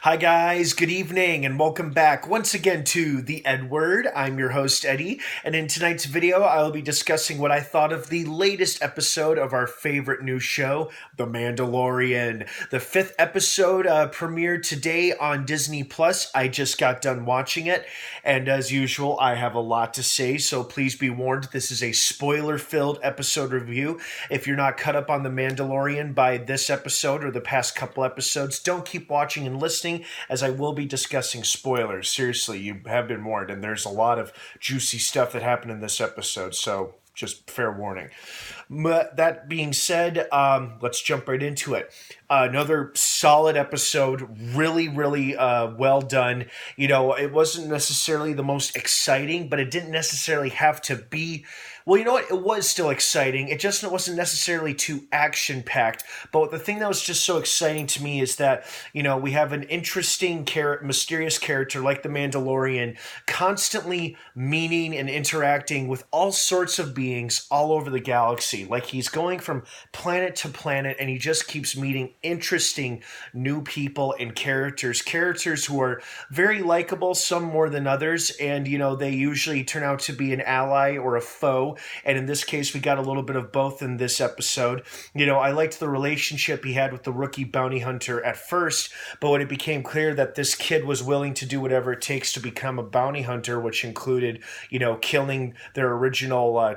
Hi guys, good evening and welcome back once again to the EdWord. I'm your host Eddie, and in tonight's video I will be discussing what I thought of the latest episode of our favorite new show, The Mandalorian. The fifth episode premiered today on Disney Plus. I just got done watching it, and as usual I have a lot to say, so please be warned, this is a spoiler-filled episode review. If you're not caught up on The Mandalorian by this episode or the past couple episodes, don't keep watching and listening, as I will be discussing spoilers. Seriously, you have been warned, and there's a lot of juicy stuff that happened in this episode, so just fair warning. That being said, let's jump right into it. Another solid episode, really well done. You know, it wasn't necessarily the most exciting, but it didn't necessarily have to be. Well, you know what? It was still exciting. It just wasn't necessarily too action-packed. But the thing that was just so exciting to me is that, you know, we have an interesting, mysterious character like the Mandalorian constantly meeting and interacting with all sorts of beings all over the galaxy. Like, he's going from planet to planet, and he just keeps meeting interesting new people and characters who are very likable, some more than others, and, you know, they usually turn out to be an ally or a foe. And in this case, we got a little bit of both in this episode. You know, I liked the relationship he had with the rookie bounty hunter at first, but when it became clear that this kid was willing to do whatever it takes to become a bounty hunter, which included, you know, killing their original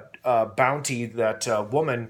bounty, that woman,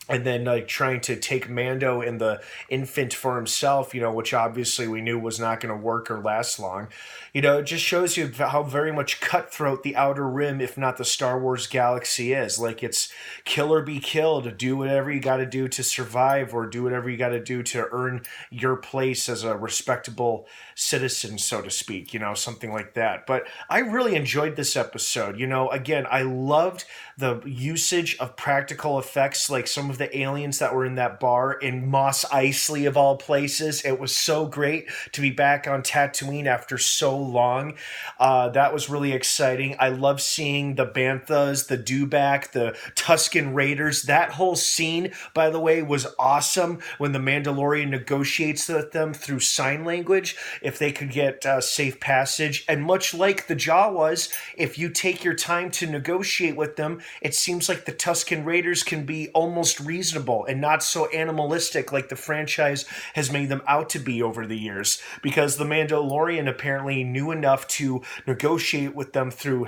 and then like trying to take Mando and the infant for himself, you know, which obviously we knew was not going to work or last long. You know, it just shows you how very much cutthroat the Outer Rim, if not the Star Wars galaxy, is. Like, it's kill or be killed. Do whatever you got to do to survive, or do whatever you got to do to earn your place as a respectable citizen, so to speak, you know, something like that. But I really enjoyed this episode. You know, again, I loved the usage of practical effects, like some of the aliens that were in that bar in Mos Eisley of all places. It was so great to be back on Tatooine after so long. That was really exciting. I love seeing the Banthas, the Dewback, the Tusken Raiders. That whole scene, by the way, was awesome when the Mandalorian negotiates with them through sign language if they could get safe passage. And much like the Jawas, if you take your time to negotiate with them, it seems like the Tusken Raiders can be almost reasonable and not so animalistic like the franchise has made them out to be over the years, because the Mandalorian apparently knew enough to negotiate with them through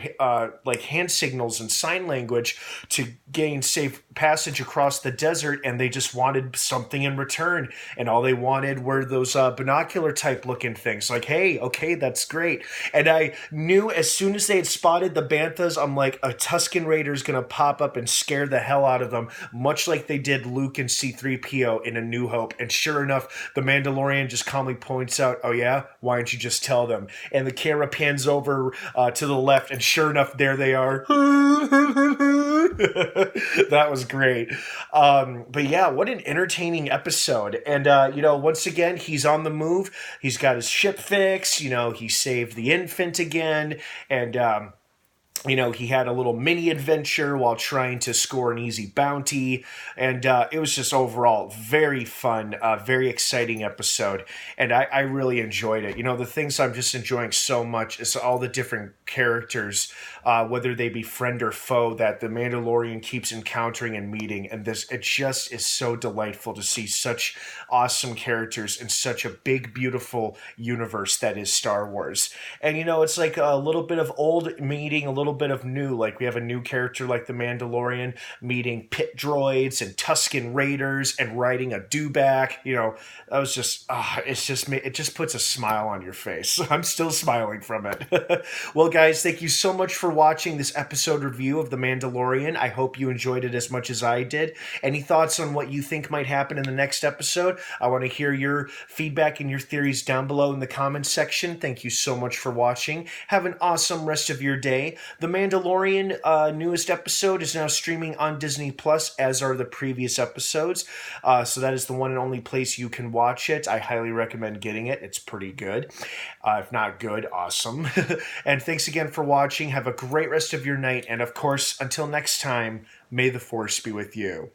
like hand signals and sign language to gain safe passage across the desert, and they just wanted something in return, and all they wanted were those binocular type looking things. Like, hey, okay, that's great. And I knew as soon as they had spotted the Banthas, I'm like, a Tusken Raider's gonna pop up and scare the hell out of them, much like they did Luke and C-3PO in A New Hope. And sure enough, the Mandalorian just calmly points out, oh yeah, why don't you just tell them? And the camera pans over to the left, and sure enough, there they are. That was great. But yeah, what an entertaining episode. And, you know, once again, he's on the move. He's got his ship fixed. You know, he saved the infant again. And, you know, he had a little mini adventure while trying to score an easy bounty, and it was just overall very fun, very exciting episode, and I really enjoyed it. You know, the things I'm just enjoying so much is all the different characters, whether they be friend or foe, that the Mandalorian keeps encountering and meeting, and it just is so delightful to see such awesome characters in such a big, beautiful universe that is Star Wars. And, you know, it's like a little bit of old meeting a little bit of new. Like, we have a new character like the Mandalorian meeting pit droids and Tusken Raiders and riding a Dewback. You know, that was just it just puts a smile on your face. I'm still smiling from it. Well, guys, thank you so much for watching this episode review of The Mandalorian. I hope you enjoyed it as much as I did. Any thoughts on what you think might happen in the next episode? I want to hear your feedback and your theories down below in the comments section. Thank you so much for watching. Have an awesome rest of your day. The Mandalorian newest episode is now streaming on Disney Plus, as are the previous episodes. So that is the one and only place you can watch it. I highly recommend getting it. It's pretty good. If not good, awesome. And thanks again for watching. Have a great rest of your night. And of course, until next time, may the Force be with you.